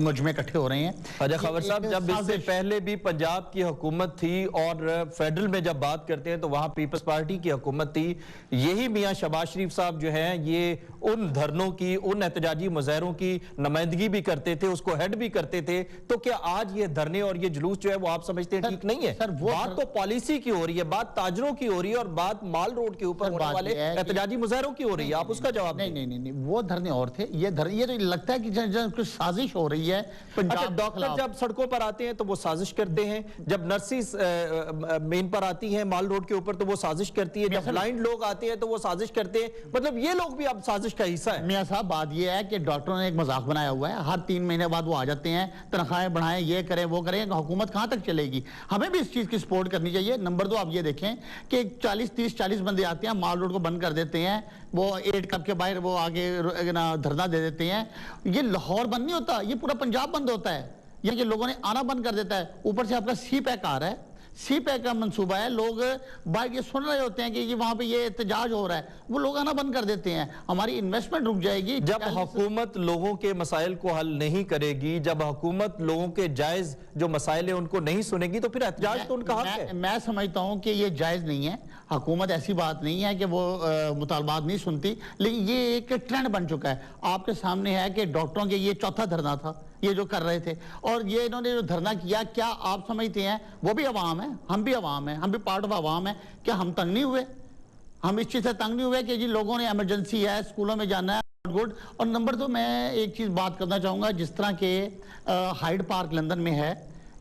مجمع اکٹھے ہو رہے ہیں. خواجہ خاور صاحب، جب اس سے پہلے بھی پنجاب کی حکومت تھی اور فیڈرل میں جب بات کرتے ہیں تو وہاں پیپلز پارٹی کی حکومت تھی، یہی میاں شہباز شریف صاحب جو ہیں یہ ان دھرنوں کی، ان احتجاجی مظاہروں کی نمائندگی بھی کرتے تھے، اس کو ہیڈ بھی کرتے تھے. تو کیا آج یہ دھرنے اور یہ جلوس جو ہے وہ آپ سمجھتے ہیں ٹھیک نہیں ہے؟ بات تو پالیسی کی ہو رہی ہے، بات تاجروں کی ہو رہی ہے، اور بات مال روڈ کے اوپر ہونے والے احتجاجی مظاہروں کی ہو رہی ہے. آپ اس کا جواب دیں. نہیں، وہ دھرنے اور تھے. یہ تو لگتا ہے کہ کچھ سازش ہو رئی ہے. ڈاکٹر جب سڑکوں پر آتے ہیں تو وہ سازش کرتے ہیں، جب نرسز مین پر آتی ہیں مال روڈ کے اوپر تو وہ سازش کرتی ہے، جب بلائنڈ لوگ آتے ہیں تو وہ سازش کرتے ہیں. مطلب یہ لوگ بھی اب سازش کا حصہ ہے. میاں صاحب بات یہ ہے کہ ڈاکٹروں نے ایک مذاق بنایا ہوا ہے. ہر 3 مہینے بعد وہ آ جاتے ہیں، تنخواہیں بڑھائیں، یہ کریں وہ کریں. حکومت کہاں تک چلے گی؟ ہمیں بھی اس چیز کی سپورٹ کرنی چاہیے. نمبر 2 آپ یہ دیکھیں کہ 40 بندے آتے ہیں، مال روڈ کو بند کر دیتے ہیں، وہ 8 کپ کے باہر وہ آگے دھرنا دے دیتے ہیں. یہ لاہور بند نہیں ہوتا، یہ پورا پنجاب بند ہوتا ہے. یہ کہ لوگوں نے آنا بند کر دیتا ہے. اوپر سے آپ کا سی پیک آ رہا ہے، سی پیک کا منصوبہ ہے. لوگ باہر یہ سن رہے ہوتے ہیں کہ یہ وہاں پہ یہ احتجاج ہو رہا ہے، وہ لوگ آنا بند کر دیتے ہیں. ہماری انویسٹمنٹ رک جائے گی. جب حکومت لوگوں کے مسائل کو حل نہیں کرے گی، جب حکومت لوگوں کے جائز جو مسائل ہیں ان کو نہیں سنے گی، تو پھر احتجاج تو ان کا حق ہے. میں سمجھتا ہوں کہ یہ جائز نہیں ہے. حکومت ایسی بات نہیں ہے کہ وہ مطالبات نہیں سنتی، لیکن یہ ایک ٹرینڈ بن چکا ہے. آپ کے سامنے ہے کہ ڈاکٹروں کے یہ چوتھا دھرنا تھا یہ جو کر رہے تھے، اور یہ انہوں نے جو دھرنا کیا، کیا آپ سمجھتے ہیں وہ بھی عوام ہے، ہم بھی عوام ہیں، ہم بھی پارٹ آف عوام ہیں، کیا ہم تنگ نہیں ہوئے؟ ہم اس چیز سے تنگ نہیں ہوئے کہ جی لوگوں نے ایمرجنسی ہے، اسکولوں میں جانا ہے، گڈ. اور نمبر 2 میں ایک چیز بات کرنا چاہوں گا. جس طرح کہ ہائیڈ پارک لندن میں ہے،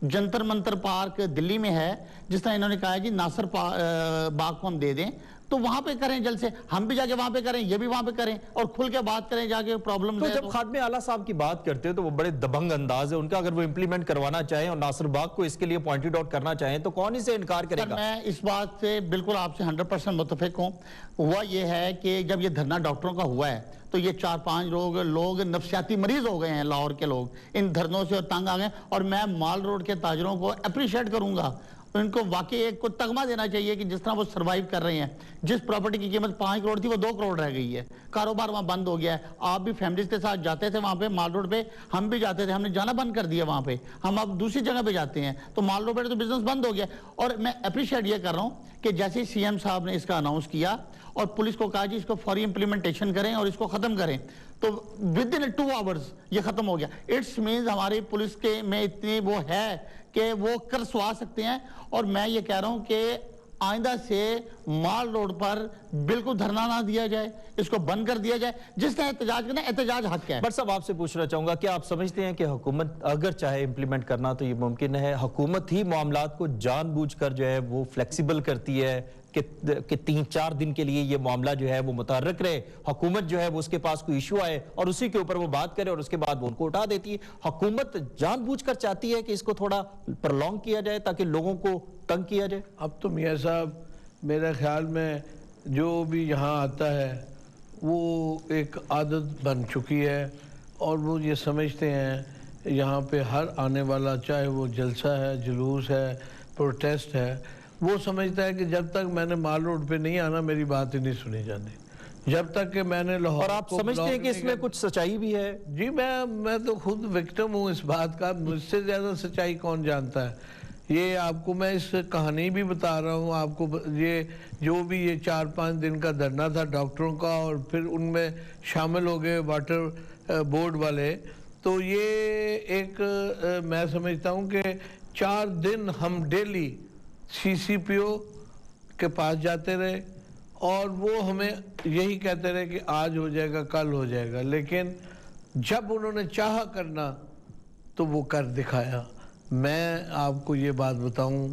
جنتر منتر پارک دلی میں ہے، جس طرح انہوں نے کہا ہے جی ناصر باغ کو ہم دے دیں، تو وہاں پہ کریں جلد سے. ہم بھی جا کے وہاں پہ کریں، یہ بھی وہاں پہ کریں، اور کھل کے بات کریں جا کے پرابلم. تو جب خادم اعلیٰ صاحب کی بات کرتے ہیں تو وہ بڑے دبنگ انداز ہے ان کا. اگر وہ امپلیمنٹ کروانا چاہیں اور ناصر باغ کو اس کے لیے پوائنٹڈ آؤٹ کرنا چاہیں تو کون اسے انکار کرے گا؟ میں اس بات سے بالکل آپ سے 100% متفق ہوں. ہوا یہ ہے کہ جب یہ دھرنا ڈاکٹروں کا ہوا ہے تو یہ 4-5 لوگ نفسیاتی مریض ہو گئے ہیں لاہور کے لوگ ان دھرنوں سے، اور تنگ آ گئے. اور میں مال روڈ کے تاجروں کو اپریشیٹ کروں گا. ان کو واقعی ایک کو تغمہ دینا چاہیے کہ جس طرح وہ سروائیو کر رہے ہیں. جس پراپرٹی کی قیمت 5 کروڑ تھی وہ 2 کروڑ رہ گئی ہے. کاروبار وہاں بند ہو گیا ہے. آپ بھی فیملیز کے ساتھ جاتے تھے وہاں پہ مال روڈ پہ، ہم بھی جاتے تھے، ہم نے جانا بند کر دیا وہاں پہ. ہم اب دوسری جگہ پہ جاتے ہیں تو مال روڈ پہ تو بزنس بند ہو گیا. اور میں اپریشیٹ یہ کر رہا ہوں کہ جیسے سی ایم صاحب نے اس کا اناؤنس کیا اور پولیس کو کہا جی اس کو فوری امپلیمنٹیشن کریں اور اس کو ختم کریں، تو ود ان 2 آورز یہ ختم ہو گیا. اٹس مینز ہماری پولیس کے میں اتنی وہ ہے کہ وہ کر سوا سکتے ہیں. اور میں یہ کہہ رہا ہوں کہ آئندہ سے مال روڈ پر بالکل دھرنا نہ دیا جائے، اس کو بند کر دیا جائے. جس نے احتجاج کرنا، احتجاج حق ہے. بٹ صاحب آپ سے پوچھنا چاہوں گا، کیا آپ سمجھتے ہیں کہ حکومت اگر چاہے امپلیمنٹ کرنا تو یہ ممکن ہے؟ حکومت ہی معاملات کو جان بوجھ کر جو ہے وہ فلیکسیبل کرتی ہے کہ 3-4 دن کے لیے یہ معاملہ جو ہے وہ متحرک رہے. حکومت جو ہے وہ اس کے پاس کوئی ایشو آئے اور اسی کے اوپر وہ بات کرے اور اس کے بعد وہ ان کو اٹھا دیتی ہے. حکومت جان بوجھ کر چاہتی ہے کہ اس کو تھوڑا پرلونگ کیا جائے تاکہ لوگوں کو تنگ کیا جائے. اب تو میاں صاحب میرے خیال میں جو بھی یہاں آتا ہے وہ ایک عادت بن چکی ہے، اور وہ یہ سمجھتے ہیں یہاں پہ ہر آنے والا، چاہے وہ جلسہ ہے، جلوس ہے، پروٹیسٹ ہے، وہ سمجھتا ہے کہ جب تک میں نے مال روڈ پہ نہیں آنا میری بات ہی نہیں سنی جانی. جب تک کہ میں نے لاہور، اور آپ سمجھتے ہیں کہ اس میں کچھ سچائی بھی ہے؟ جی میں تو خود وکٹم ہوں اس بات کا. مجھ سے زیادہ سچائی کون جانتا ہے؟ یہ آپ کو میں اس کہانی بھی بتا رہا ہوں آپ کو. یہ جو بھی یہ 4-5 دن کا دھرنا تھا ڈاکٹروں کا، اور پھر ان میں شامل ہو گئے واٹر بورڈ والے، تو یہ ایک میں سمجھتا ہوں کہ 4 دن ہم ڈیلی CCPO کے پاس جاتے رہے اور وہ ہمیں یہی کہتے رہے کہ آج ہو جائے گا، کل ہو جائے گا. لیکن جب انہوں نے چاہا کرنا تو وہ کر دکھایا. میں آپ کو یہ بات بتاؤں،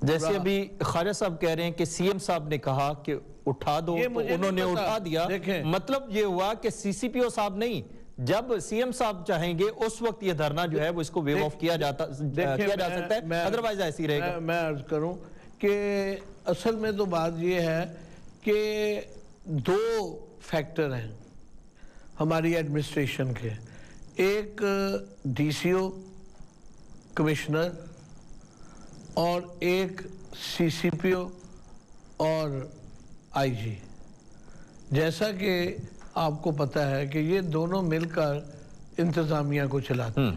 جیسے ابھی خواجہ صاحب کہہ رہے ہیں کہ سی ایم صاحب نے کہا کہ اٹھا دو تو انہوں نے اٹھا دیا. مطلب یہ ہوا کہ CCPO صاحب نہیں، جب سی ایم صاحب چاہیں گے اس وقت یہ دھرنا جو ہے وہ اس کو ویو آف کیا جا سکتا ہے، ادروائز ایسی رہے گا. میں عرض کروں کہ اصل میں تو بات یہ ہے کہ 2 فیکٹر ہیں ہماری ایڈمنسٹریشن کے. ایک DCO کمشنر اور ایک CCPO اور IG. جیسا کہ آپ کو پتہ ہے کہ یہ دونوں مل کر انتظامیہ کو چلاتے ہیں.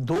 2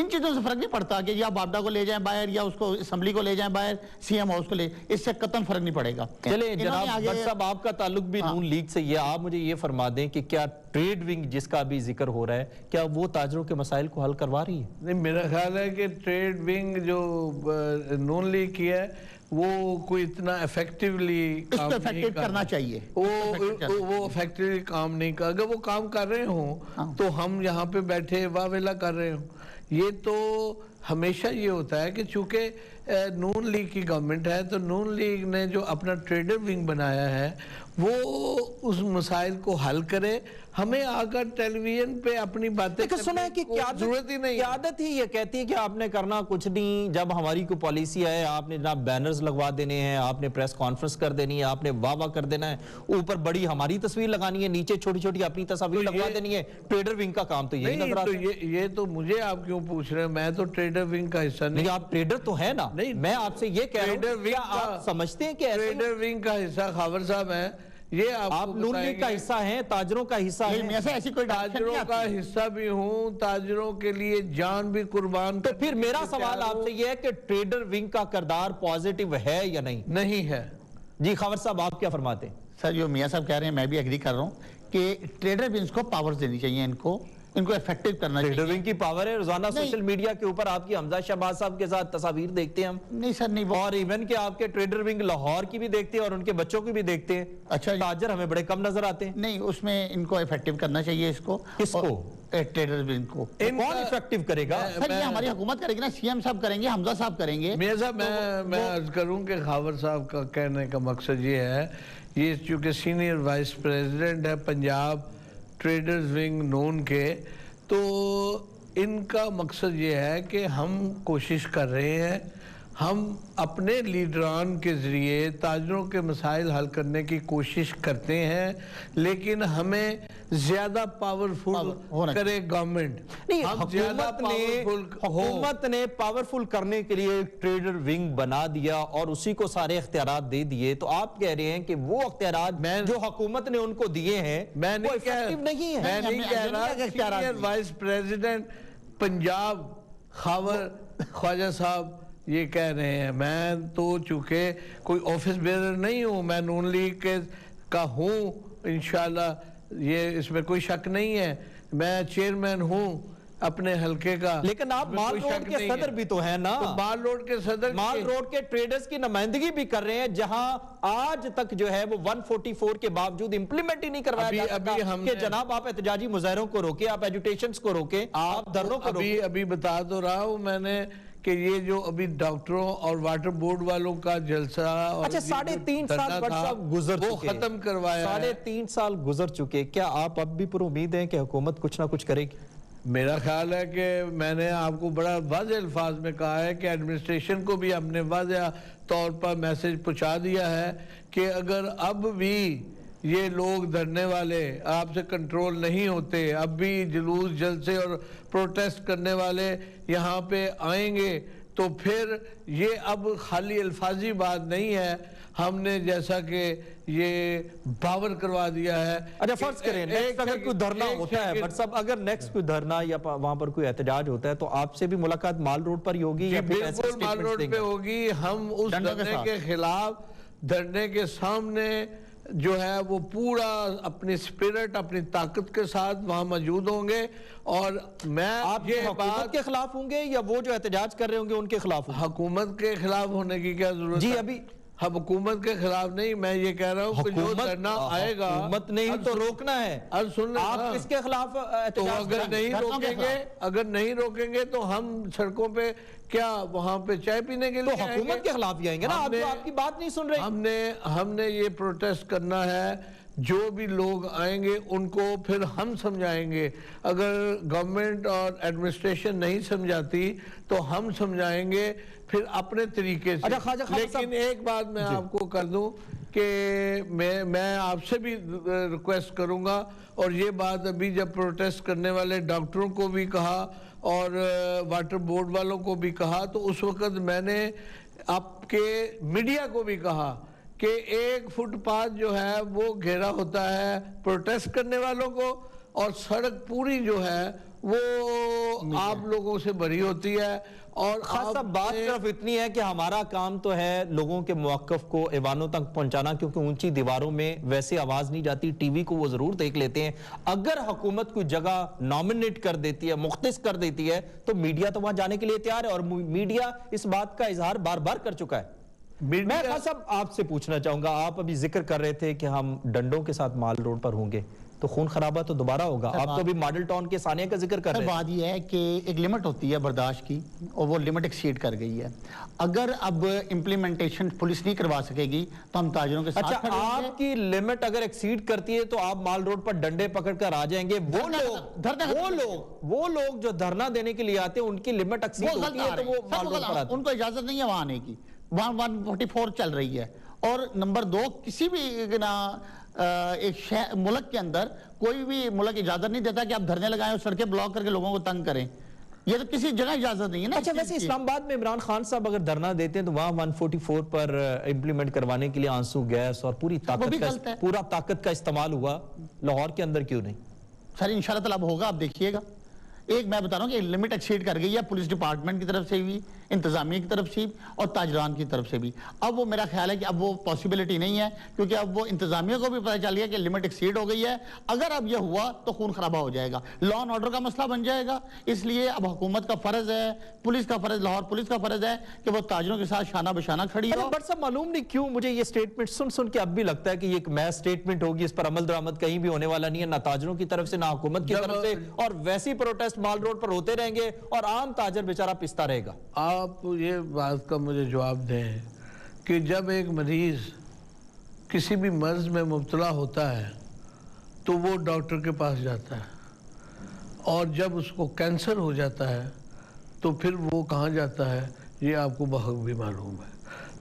ان چیزوں سے فرق نہیں پڑتا کہ یا بابڈا کو لے جائیں باہر یا اس کو اسمبلی کو لے جائیں باہر, سی ایم ہاؤس کو لے, اس سے قطعاً فرق نہیں پڑے گا. چلیں جناب بٹ صاحب, آپ کا تعلق بھی نون لیگ سے یہ, آپ مجھے یہ فرما دیں کہ کیا ٹریڈ ونگ جس کا بھی ذکر ہو رہا ہے, کیا وہ تاجروں کے مسائل کو حل کروا رہی ہے؟ نہیں, میرا خیال ہے کہ ٹریڈ ونگ جو نون لیگ کی ہے وہ کوئی اتنا افیکٹیولی کام نہیں کرنا چاہیے, وہ افیکٹیولی کام نہیں کر, اگر وہ کام کر رہے ہوں تو ہم یہاں پہ بیٹھے واہ ویلا کر رہے ہوں. یہ تو ہمیشہ یہ ہوتا ہے کہ چونکہ نون لیگ کی گورنمنٹ ہے تو نون لیگ نے جو اپنا ٹریڈر ونگ بنایا ہے وہ اس مسائل کو حل کرے. ہمیں آ کر ٹیلی ویژن پہ اپنی باتیں سنا ہے کہ ضرورت ہی نہیں, قیادت ہی یہ کہتی ہے کہ آپ نے کرنا کچھ نہیں, جب ہماری کوئی پالیسی آئے آپ نے جناب بینرز لگوا دینے ہیں, آپ نے پریس کانفرنس کر دینی ہے, آپ نے واہ واہ کر دینا ہے, اوپر بڑی ہماری تصویر لگانی ہے, نیچے چھوٹی چھوٹی اپنی تصاویر لگوا دینی ہے. ٹریڈر ونگ کا کام تو یہی نظر آتا ہے. یہ تو مجھے آپ کیوں پوچھ رہے ہیں, میں تو ٹریڈر ونگ کا حصہ نہیں. آپ ٹریڈر تو ہے نا, میں آپ سے یہ کہہ رہا ہوں کیا آپ سمجھتے ہیں کہ ٹریڈر ونگ کا حصہ خاور صاحب ہے, یہ آپ نون لیگ کا حصہ ہیں, تاجروں کا حصہ ہیں, تاجروں کا حصہ بھی ہوں, تاجروں کے لیے جان بھی قربان. تو پھر میرا سوال آپ سے یہ ہے کہ ٹریڈر ونگ کا کردار پوزیٹیو ہے یا نہیں؟ نہیں ہے. جی خاور صاحب آپ کیا فرماتے ہیں؟ سر جو میاں صاحب کہہ رہے ہیں میں بھی ایگری کر رہا ہوں کہ ٹریڈر ونگز کو پاورز دینی چاہیے, ان کو ایفیکٹیو کرنا چاہیے. ٹریڈر ونگ کی پاور ہے, روزانہ سوشل میڈیا کے اوپر آپ کی حمزہ شہباز صاحب کے ساتھ تصاویر دیکھتے ہیں ہم. نہیں سر نہیں, اور ایون کہ آپ کے ٹریڈر ونگ لاہور کی بھی دیکھتے ہیں اور ان کے بچوں کی بھی دیکھتے ہیں. اچھا, تاجر ہمیں بڑے کم نظر آتے ہیں. نہیں, اس میں ان کو ایفیکٹیو کرنا چاہیے. اس کو کس کو؟ ٹریڈر ونگ کو. کون ایفیکٹیو کرے گا؟ سر یہ ہماری حکومت کرے گی نا, سی ایم صاحب کریں گے, حمزہ صاحب کریں گے. میاں صاحب میں عرض کروں کہ خاور صاحب کا کہنے کا مقصد یہ ہے, یہ چونکہ سینئر وائس پریزیڈنٹ ہے پنجاب ٹریڈرز ونگ نون کے, تو ان کا مقصد یہ ہے کہ ہم کوشش کر رہے ہیں, ہم اپنے لیڈران کے ذریعے تاجروں کے مسائل حل کرنے کی کوشش کرتے ہیں, لیکن ہمیں زیادہ پاورفل کرے گورنمنٹ. حکومت نے پاورفل کرنے کے لیے ٹریڈر ونگ بنا دیا اور اسی کو سارے اختیارات دے دیے, تو آپ کہہ رہے ہیں کہ وہ اختیارات جو حکومت نے ان کو دیے ہیں وہ ایفیکٹیو نہیں ہے. میں نہیں کہہ رہا, senior vice president Punjab Khawar Khawaja صاحب یہ کہہ رہے ہیں. میں تو چونکہ کوئی آفس بیرر نہیں ہوں, میں نون لیگ کا ہوں انشاءاللہ, یہ اس میں کوئی شک نہیں ہے, میں چیئرمین ہوں اپنے حلقے کا. لیکن آپ مال روڈ کے صدر بھی تو ہیں نا, مال روڈ کے صدر, مال روڈ کے ٹریڈرز کی نمائندگی بھی کر رہے ہیں, جہاں آج تک جو ہے وہ 144 کے باوجود امپلیمنٹ ہی نہیں کروایا جا سکتا کہ جناب آپ احتجاجی مظاہروں کو روکے, آپ ایجوٹیشنز کو روکے, آپ دھرنوں کو روکے. ابھی بتا تو رہا ہوں میں نے کہ یہ جو ابھی ڈاکٹروں اور واٹر بورڈ والوں کا جلسہ, اچھا 3.5 سال بٹ صاحب گزر چکے, وہ ختم کروایا ہے. 3.5 سال گزر چکے, کیا آپ اب بھی پر امید ہیں کہ حکومت کچھ نہ کچھ کرے گی؟ میرا خیال ہے کہ میں نے آپ کو بڑا واضح الفاظ میں کہا ہے کہ ایڈمنسٹریشن کو بھی ہم نے واضح طور پر میسج پہنچا دیا ہے کہ اگر اب بھی یہ لوگ دھرنے والے آپ سے کنٹرول نہیں ہوتے, اب بھی جلوس جلسے اور پروٹیسٹ کرنے والے یہاں پہ آئیں گے, تو پھر یہ اب خالی الفاظی بات نہیں ہے, ہم نے جیسا کہ یہ باور کروا دیا ہے. اچھا فرض کریں نیکسٹ اگر کوئی دھرنا ہوتا ہے, بٹ صاحب اگر نیکسٹ کوئی دھرنا یا وہاں پر کوئی احتجاج ہوتا ہے تو آپ سے بھی ملاقات مال روڈ پر ہی ہوگی یا پھر ایسے بالکل مال روڈ پہ ہوگی. ہم اس دھرنے کے خلاف, دھرنے کے سامنے جو ہے وہ پورا اپنی سپیرٹ, اپنی طاقت کے ساتھ وہاں موجود ہوں گے. اور میں آپ یہ حکومت کے خلاف ہوں گے یا وہ جو احتجاج کر رہے ہوں گے ان کے خلاف؟ حکومت کے خلاف ہونے کی کیا ضرورت ہے؟ جی ابھی حکومت کے خلاف نہیں, میں یہ کہہ رہا ہوں کہ جو دھرنا آئے گا حکومت نہیں تو روکنا ہے. آپ کس کے خلاف احتجاج اگر نہیں روکیں گے تو ہم سڑکوں پہ کیا وہاں پہ چائے پینے کے لیے تو حکومت کے خلاف ہی آئیں گے نا, آپ کی بات نہیں سن رہے. ہم نے یہ پروٹیسٹ کرنا ہے, جو بھی لوگ آئیں گے ان کو پھر ہم سمجھائیں گے. اگر گورنمنٹ اور ایڈمنسٹریشن نہیں سمجھاتی تو ہم سمجھائیں گے پھر اپنے طریقے سے. لیکن ایک بات میں آپ کو کر دوں کہ میں آپ سے بھی ریکویسٹ کروں گا, اور یہ بات ابھی جب پروٹیسٹ کرنے والے ڈاکٹروں کو بھی کہا اور واٹر بورڈ والوں کو بھی کہا, تو اس وقت میں نے آپ کے میڈیا کو بھی کہا کہ 1 فٹ پاتھ جو ہے وہ گھیرا ہوتا ہے پروٹیسٹ کرنے والوں کو, اور سڑک پوری جو ہے وہ آپ لوگوں سے بری ہوتی ہے. اور خاص صاحب بات صرف اتنی ہے کہ ہمارا کام تو ہے لوگوں کے موقف کو ایوانوں تک پہنچانا، کیونکہ اونچی دیواروں میں ویسے آواز نہیں جاتی، ٹی وی کو وہ ضرور دیکھ لیتے ہیں. اگر حکومت کوئی جگہ نامنیٹ کر دیتی ہے، مختص کر دیتی ہے، تو میڈیا تو وہاں جانے کے لیے تیار ہے، اور میڈیا اس بات کا اظہار بار بار کر چکا ہے. میں خاص صاحب آپ سے پوچھنا چاہوں گا، آپ ابھی ذکر کر رہے تھے کہ ہم ڈنڈوں کے ساتھ مال روڈ پر ہوں گے تو خون خرابہ تو دوبارہ ہوگا. آپ تو ابھی ماڈل ٹاؤن کے ثانیہ کا ذکر کر رہے ہیں. بات یہ ہے کہ ایک لمٹ ہوتی ہے برداشت کی، اور وہ لمٹ ایکسیڈ کر گئی ہے. اگر اب امپلیمنٹیشن پولیس نہیں کروا سکے گی تو ہم تاجروں کے ساتھ اچھا، کھڑے ہوں گے. آپ کی لمٹ اگر ایکسیڈ کرتی ہے تو آپ مال روڈ پر ڈنڈے پکڑ کر آ جائیں گے. وہ لوگ جو دھرنا دینے کے لیے آتے ہیں ان کی لمٹ ایکسیڈ ہوتی ہے تو وہ مال روڈ پر آتے ہیں. ان کو اجازت نہیں ہے وہاں آنے کی. وہاں 144 چل رہی ہے. اور نمبر 2، کسی بھی ایک ملک کے اندر کوئی بھی ملک اجازت نہیں دیتا کہ آپ دھرنے لگائیں اور سڑکیں بلاک کر کے لوگوں کو تنگ کریں. یہ تو کسی جگہ اجازت نہیں ہے نا. اچھا، ویسے اسلام آباد میں عمران خان صاحب اگر دھرنا دیتے ہیں تو وہاں 144 پر امپلیمنٹ کروانے کے لیے آنسو گیس اور پوری طاقت کا استعمال ہوا. لاہور کے اندر کیوں نہیں؟ سر انشاءاللہ تعالیٰ اب ہوگا، آپ دیکھیے گا. ایک میں بتا رہا ہوں کہ لمٹ ایکسیڈ کر گئی ہے پولیس ڈپارٹمنٹ کی طرف سے بھی، انتظامیہ کی طرف سے اور تاجران کی طرف سے بھی. اب وہ میرا خیال ہے کہ اب وہ پاسبلٹی نہیں ہے، کیونکہ اب وہ انتظامیہ کو بھی پتہ چل گیا کہ لمٹ ایکسیڈ ہو گئی ہے. اگر اب یہ ہوا تو خون خرابہ ہو جائے گا، لا اینڈ آرڈر کا مسئلہ بن جائے گا. اس لیے اب حکومت کا فرض ہے، پولیس کا فرض، لاہور پولیس کا فرض ہے کہ وہ تاجروں کے ساتھ شانہ بشانہ کھڑی ہو. بٹ صاحب معلوم نہیں کیوں مجھے یہ سٹیٹمنٹ سن کے اب بھی لگتا ہے کہ یہ ایک محض سٹیٹمنٹ ہوگی، اس پر عمل درآمد کہیں بھی ہونے والا نہیں ہے، نہ تاجروں کی طرف سے نہ حکومت کی طرف سے، اور ویسی پروٹیسٹ مال روڈ پر ہوتے رہیں گے اور عام تاجر بیچارہ پستا رہے گا. آپ یہ بات کا مجھے جواب دیں کہ جب ایک مریض کسی بھی مرض میں مبتلا ہوتا ہے تو وہ ڈاکٹر کے پاس جاتا ہے، اور جب اس کو کینسر ہو جاتا ہے تو پھر وہ کہاں جاتا ہے، یہ آپ کو بحق بھی معلوم ہے.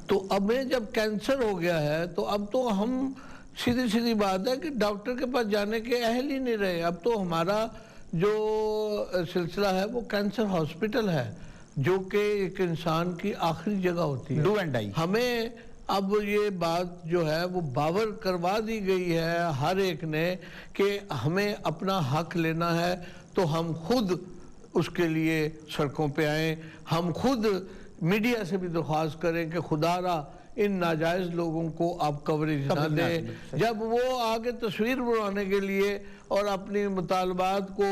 تو اب جب کینسر ہو گیا ہے تو اب تو ہم سیدھی بات ہے کہ ڈاکٹر کے پاس جانے کے اہل ہی نہیں رہے. اب تو ہمارا جو سلسلہ ہے وہ کینسر ہاسپٹل ہے، جو کہ ایک انسان کی آخری جگہ ہوتی ہے. Do and die. ہمیں اب یہ بات جو ہے وہ باور کروا دی گئی ہے ہر ایک نے کہ ہمیں اپنا حق لینا ہے تو ہم خود اس کے لیے سڑکوں پہ آئیں. ہم خود میڈیا سے بھی درخواست کریں کہ خدا را ان ناجائز لوگوں کو آپ کوریج نہ دیں. جب وہ آگے تصویر بنانے کے لیے اور اپنی مطالبات کو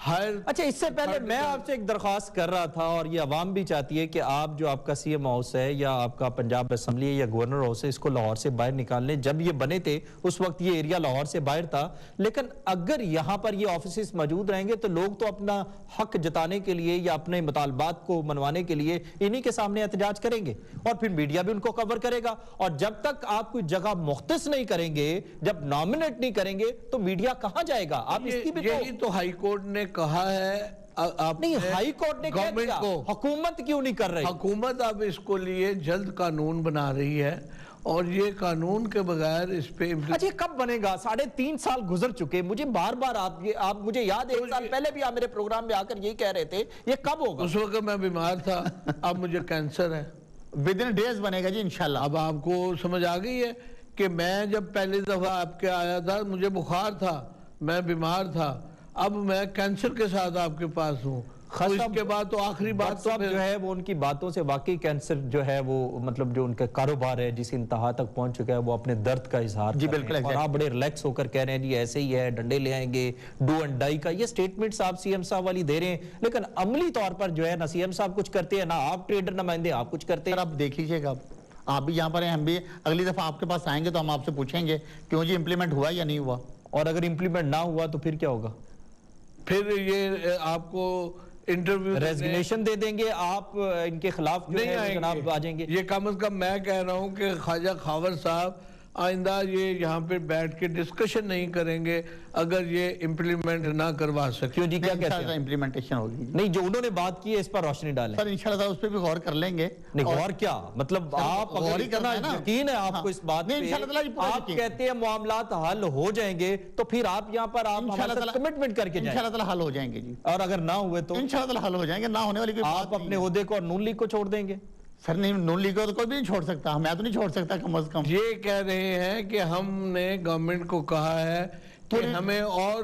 اچھا، اس سے پہلے میں آپ سے ایک درخواست کر رہا تھا، اور یہ عوام بھی چاہتی ہے کہ آپ جو آپ کا سی ایم ہاؤس ہے یا آپ کا پنجاب اسمبلی ہے یا گورنر ہاؤس ہے، اس کو لاہور سے باہر نکال لیں. جب یہ بنے تھے اس وقت یہ ایریا لاہور سے باہر تھا، لیکن اگر یہاں پر یہ آفیسز موجود رہیں گے تو لوگ تو اپنا حق جتانے کے لیے یا اپنے مطالبات کو منوانے کے لیے انہی کے سامنے احتجاج کریں گے، اور پھر میڈیا بھی ان کو کور کرے گا. اور جب تک آپ کوئی جگہ مختص نہیں کریں گے، جب نامنیٹ نہیں کریں گے، تو میڈیا کہاں جائے گا؟ آپ اس کی بھی یہی تو ہائی کورٹ نے کہا ہے. نہیں، ہائی کورٹ نے کہہ دیا، حکومت کیوں نہیں کر رہی؟ حکومت اب اس کو لیے جلد قانون بنا رہی ہے، اور یہ قانون کے بغیر اس پہ اچھا کب بنے گا؟ 3.5 سال گزر چکے. مجھے بار بار آپ مجھے یاد ہے 1 سال پہلے بھی آپ میرے پروگرام میں آ کر یہی کہہ رہے تھے یہ کب ہوگا. اس وقت میں بیمار تھا، اب مجھے کینسر ہے. ودن ڈیز بنے گا جی انشاءاللہ. اب آپ کو سمجھ آ گئی ہے کہ میں جب پہلی دفعہ آپ کے آیا تھا مجھے بخار تھا، میں بیمار تھا، اب میں کینسر کے ساتھ آپ کے پاس ہوں. اس کے بعد تو آخری بات جو ہے وہ ان کی باتوں سے واقعی کینسر جو ہے وہ مطلب جو ان کا کاروبار ہے جس انتہا تک پہنچ چکا ہے، وہ اپنے درد کا اظہار جی بالکل، اور آپ بڑے ریلیکس ہو کر کہہ رہے ہیں جی ایسے ہی ہے، ڈنڈے لے آئیں گے، ڈو اینڈ ڈائی کا یہ سٹیٹمنٹس آپ سی ایم صاحب والی دے رہے ہیں، لیکن عملی طور پر جو ہے نہ سی ایم صاحب کچھ کرتے ہیں، نہ آپ ٹریڈر نمائندے آپ کچھ کرتے ہیں. آپ دیکھ لیجئے گا، آپ بھی یہاں پر ہیں، ہم بھی اگلی دفعہ آپ کے پاس آئیں گے تو ہم آپ سے پوچھیں گے کیوں جی امپلیمنٹ ہوا یا نہیں ہوا. اور اگر امپلیمنٹ نہ ہوا تو پھر کیا ہوگا؟ پھر یہ آپ کو انٹرویو ریزگنیشن دے دیں گے، آپ ان کے خلاف جو ہے جناب آ جائیں گے. یہ کم از کم میں کہہ رہا ہوں کہ خواجہ خاور صاحب آئندہ یہ یہاں پہ بیٹھ کے ڈسکشن نہیں کریں گے اگر یہ امپلیمنٹ نہ کروا سکے. کیوں جی، کیا کہتے ہیں؟ امپلیمنٹیشن ہوگی. نہیں، جو انہوں نے بات کی ہے اس پر روشنی ڈالیں. سر انشاءاللہ اس پہ بھی غور کر لیں گے. نہیں غور کیا مطلب، آپ اگر اتنا یقین ہے آپ کو اس بات پہ، آپ کہتے ہیں معاملات حل ہو جائیں گے تو پھر آپ یہاں پر آپ کمٹمنٹ کر کے جائیں. انشاءاللہ تعالی حل ہو جائیں گے جی. اور اگر نہ ہوئے تو انشاءاللہ حل ہو جائیں گے. نہ ہونے والی کوئی بات آپ اپنے عہدے کو اور نون لیگ کو چھوڑ دیں گے؟ سر نہیں، نون لیگ کو تو کوئی بھی نہیں چھوڑ سکتا، میں تو نہیں چھوڑ سکتا کم از کم. یہ کہہ رہے ہیں کہ ہم نے گورنمنٹ کو کہا ہے کہ ہمیں اور